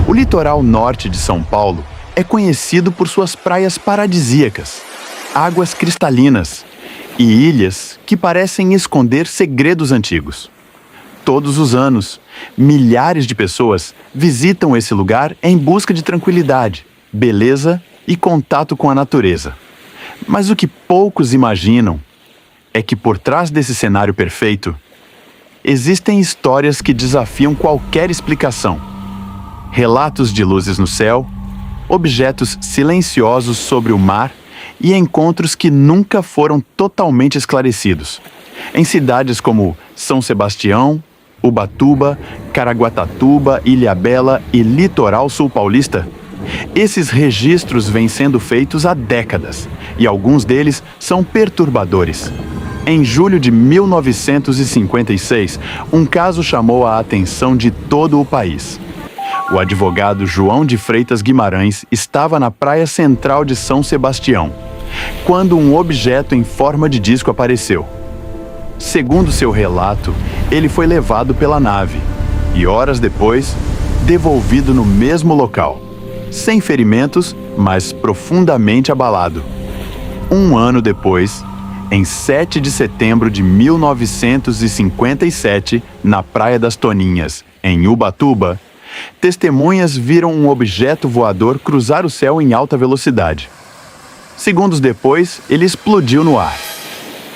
O litoral norte de São Paulo é conhecido por suas praias paradisíacas, águas cristalinas e ilhas que parecem esconder segredos antigos. Todos os anos, milhares de pessoas visitam esse lugar em busca de tranquilidade, beleza e contato com a natureza. Mas o que poucos imaginam é que por trás desse cenário perfeito, existem histórias que desafiam qualquer explicação. Relatos de luzes no céu, objetos silenciosos sobre o mar e encontros que nunca foram totalmente esclarecidos. Em cidades como São Sebastião, Ubatuba, Caraguatatuba, Ilhabela e Litoral Sul Paulista, esses registros vêm sendo feitos há décadas e alguns deles são perturbadores. Em julho de 1956, um caso chamou a atenção de todo o país. O advogado João de Freitas Guimarães estava na praia central de São Sebastião, quando um objeto em forma de disco apareceu. Segundo seu relato, ele foi levado pela nave e, horas depois, devolvido no mesmo local, sem ferimentos, mas profundamente abalado. Um ano depois, em 7 de setembro de 1957, na Praia das Toninhas, em Ubatuba, testemunhas viram um objeto voador cruzar o céu em alta velocidade. Segundos depois, ele explodiu no ar.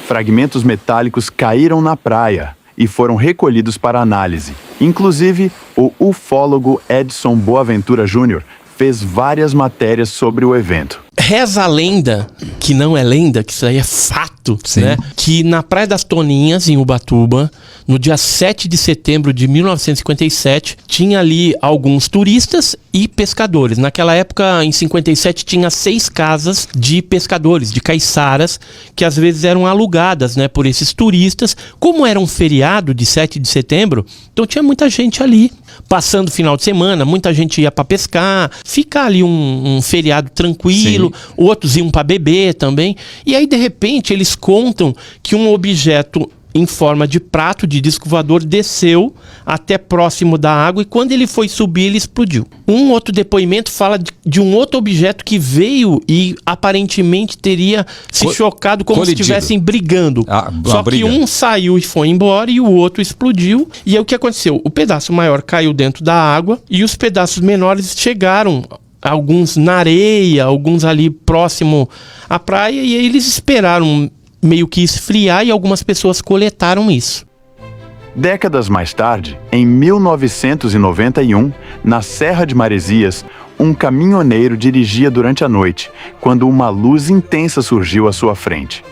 Fragmentos metálicos caíram na praia e foram recolhidos para análise. Inclusive, o ufólogo Edson Boaventura Jr. fez várias matérias sobre o evento. Reza a lenda, que não é lenda, que isso aí é fato, né? Que na Praia das Toninhas, em Ubatuba, no dia 7 de setembro de 1957, tinha ali alguns turistas e pescadores. Naquela época, em 57, tinha 6 casas de pescadores, de caiçaras, que às vezes eram alugadas, né, por esses turistas. Como era um feriado de 7 de setembro, então tinha muita gente ali passando o final de semana, muita gente ia para pescar, ficar ali um feriado tranquilo. Sim. Outros iam para beber também. E aí, de repente, eles contam que um objeto em forma de prato de disco voador desceu até próximo da água e quando ele foi subir, ele explodiu. Um outro depoimento fala de um outro objeto que veio e aparentemente teria se chocado como se estivessem brigando. Só que um saiu e foi embora e o outro explodiu. E aí o que aconteceu? O pedaço maior caiu dentro da água e os pedaços menores chegaram, alguns na areia, alguns ali próximo à praia, e aí eles esperaram meio que esfriar e algumas pessoas coletaram isso. Décadas mais tarde, em 1991, na Serra de Maresias, um caminhoneiro dirigia durante a noite, quando uma luz intensa surgiu à sua frente.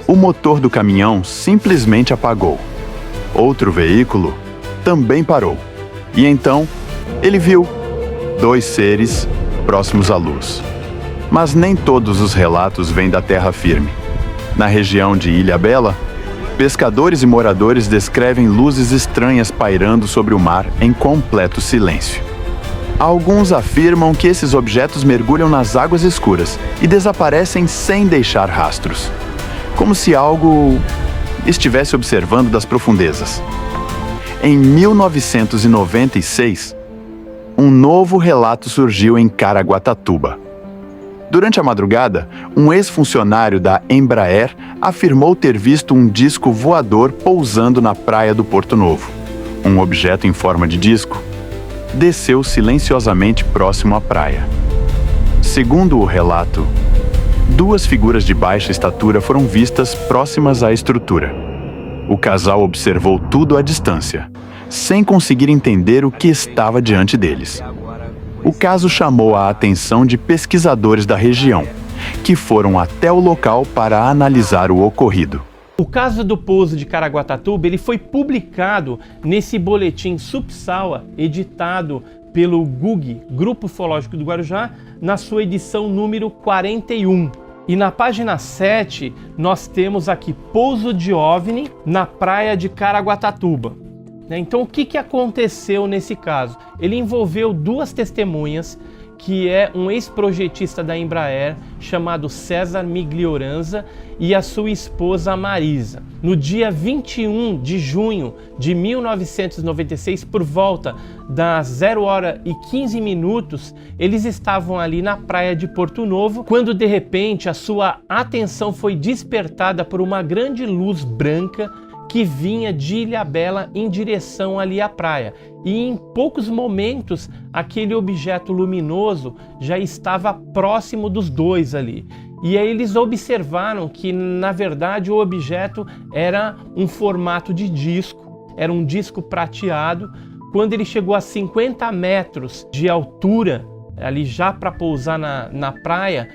O motor do caminhão simplesmente apagou. Outro veículo também parou. E então, ele viu 2 seres próximos à luz. Mas nem todos os relatos vêm da terra firme. Na região de Ilhabela, pescadores e moradores descrevem luzes estranhas pairando sobre o mar em completo silêncio. Alguns afirmam que esses objetos mergulham nas águas escuras e desaparecem sem deixar rastros, como se algo estivesse observando das profundezas. Em 1996, um novo relato surgiu em Caraguatatuba. Durante a madrugada, um ex-funcionário da Embraer afirmou ter visto um disco voador pousando na praia do Porto Novo. Um objeto em forma de disco desceu silenciosamente próximo à praia. Segundo o relato, 2 figuras de baixa estatura foram vistas próximas à estrutura. O casal observou tudo à distância, sem conseguir entender o que estava diante deles. O caso chamou a atenção de pesquisadores da região, que foram até o local para analisar o ocorrido. O caso do pouso de Caraguatatuba, ele foi publicado nesse boletim Subsawa, editado pelo GUG, Grupo Ufológico do Guarujá, na sua edição número 41. E na página 7, nós temos aqui pouso de OVNI na praia de Caraguatatuba. Então, o que aconteceu nesse caso? Ele envolveu 2 testemunhas que é um ex-projetista da Embraer chamado César Miglioranza e a sua esposa Marisa. No dia 21 de junho de 1996, por volta das 0h15, eles estavam ali na praia de Porto Novo, quando de repente a sua atenção foi despertada por uma grande luz branca que vinha de Ilhabela em direção ali à praia. E em poucos momentos, aquele objeto luminoso já estava próximo dos dois ali. E aí eles observaram que, na verdade, o objeto era um formato de disco, era um disco prateado. Quando ele chegou a 50 metros de altura, ali já para pousar na praia,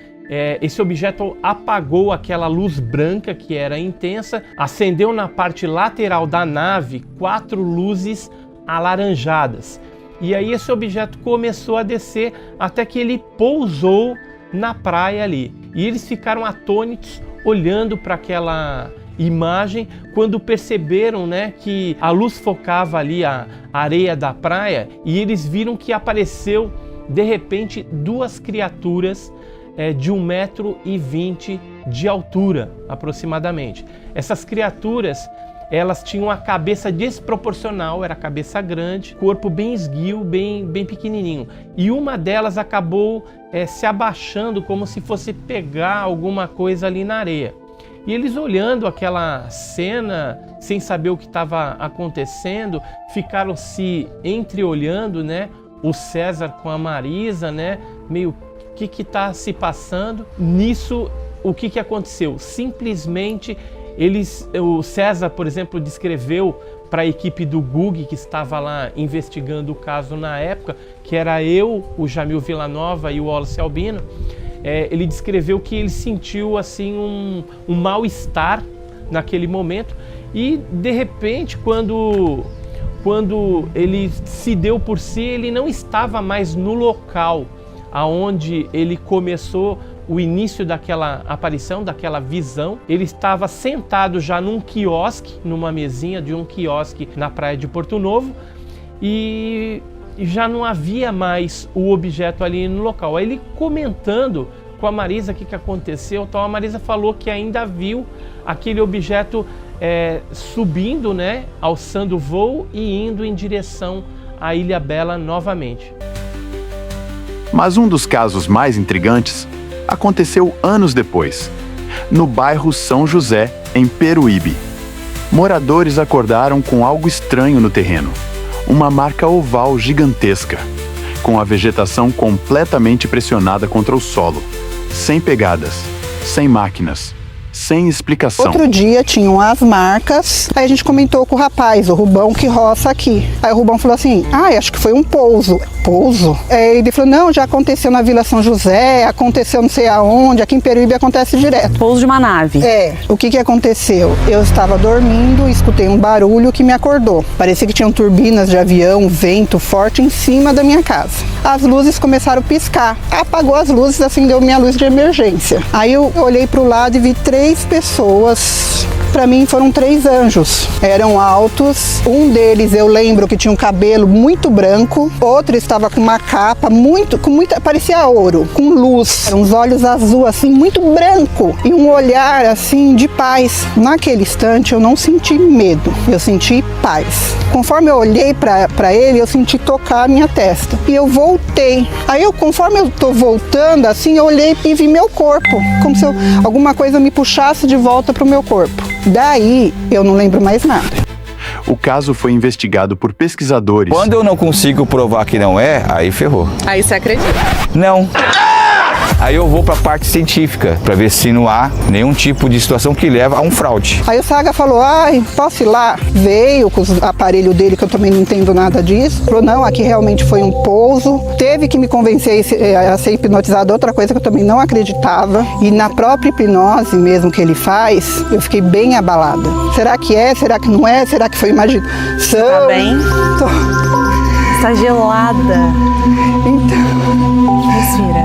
esse objeto apagou aquela luz branca que era intensa, acendeu na parte lateral da nave 4 luzes alaranjadas. E aí esse objeto começou a descer até que ele pousou na praia ali. E eles ficaram atônitos olhando para aquela imagem quando perceberam, né, que a luz focava ali a areia da praia, e eles viram que apareceu de repente 2 criaturas de 1,20 m de altura, aproximadamente. Essas criaturas, elas tinham a cabeça desproporcional, era a cabeça grande, corpo bem esguio, bem pequenininho. E uma delas acabou se abaixando como se fosse pegar alguma coisa ali na areia. E eles olhando aquela cena, sem saber o que estava acontecendo, ficaram se entreolhando, né? O César com a Marisa, né? Meio, o que está se passando? Nisso, o que aconteceu? Simplesmente, o César, por exemplo, descreveu para a equipe do GUG, que estava lá investigando o caso na época, que era eu, o Jamil Villanova e o Wallace Albino. Ele descreveu que ele sentiu assim um mal-estar naquele momento, e de repente, quando ele se deu por si, ele não estava mais no local aonde ele começou o início daquela aparição, daquela visão. Ele estava sentado já num quiosque, numa mesinha de um quiosque na praia de Porto Novo, e já não havia mais o objeto ali no local. Aí ele comentando com a Marisa o que aconteceu, então a Marisa falou que ainda viu aquele objeto subindo, né, alçando o voo e indo em direção à Ilhabela novamente. Mas um dos casos mais intrigantes aconteceu anos depois, no bairro São José, em Peruíbe. Moradores acordaram com algo estranho no terreno, uma marca oval gigantesca, com a vegetação completamente pressionada contra o solo, sem pegadas, sem máquinas, sem explicação. Outro dia tinham as marcas, aí a gente comentou com o rapaz, o Rubão, que roça aqui. Aí o Rubão falou assim, acho que foi um pouso. Pouso? Ele falou, não, já aconteceu na Vila São José, aconteceu não sei aonde, aqui em Peruíbe acontece direto. Pouso de uma nave. O que aconteceu? Eu estava dormindo e escutei um barulho que me acordou. Parecia que tinham turbinas de avião, vento forte em cima da minha casa. As luzes começaram a piscar. Apagou as luzes, acendeu minha luz de emergência. Aí eu olhei para o lado e vi 3 pessoas. Para mim foram 3 anjos. Eram altos. Um deles eu lembro que tinha um cabelo muito branco. Outro estava com uma capa parecia ouro, com luz. Eram uns olhos azul assim, muito branco. E um olhar assim de paz. Naquele instante eu não senti medo. Eu senti paz. Conforme eu olhei para ele, eu senti tocar a minha testa. E eu voltei. Aí conforme eu tô voltando assim, eu olhei e vi meu corpo. Como se alguma coisa me puxasse de volta pro meu corpo. Daí, eu não lembro mais nada. O caso foi investigado por pesquisadores. Quando eu não consigo provar que não aí ferrou. Aí você acredita? Não. Aí eu vou para a parte científica, para ver se não há nenhum tipo de situação que leva a um fraude. Aí o Saga falou, posso ir lá? Veio com os aparelhos dele, que eu também não entendo nada disso. Falou, não, aqui realmente foi um pouso. Teve que me convencer a ser hipnotizado, outra coisa que eu também não acreditava. E na própria hipnose mesmo que ele faz, eu fiquei bem abalada. Será que é? Será que não é? Será que foi imaginação? Tá bem? Está gelada. Então... Respira.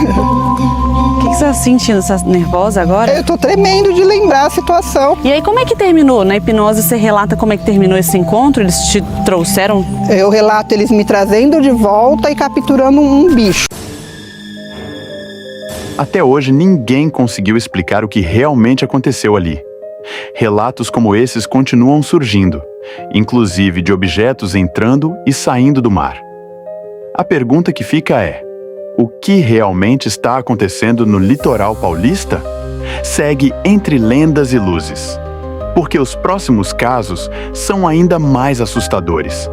O que você está sentindo? Você está nervosa agora? Eu tô tremendo de lembrar a situação. E aí, como é que terminou? Na hipnose, você relata como é que terminou esse encontro? Eles te trouxeram? Eu relato eles me trazendo de volta e capturando um bicho. Até hoje, ninguém conseguiu explicar o que realmente aconteceu ali. Relatos como esses continuam surgindo, inclusive de objetos entrando e saindo do mar. A pergunta que fica é: o que realmente está acontecendo no litoral paulista? Segue Entre Lendas e Luzes, porque os próximos casos são ainda mais assustadores.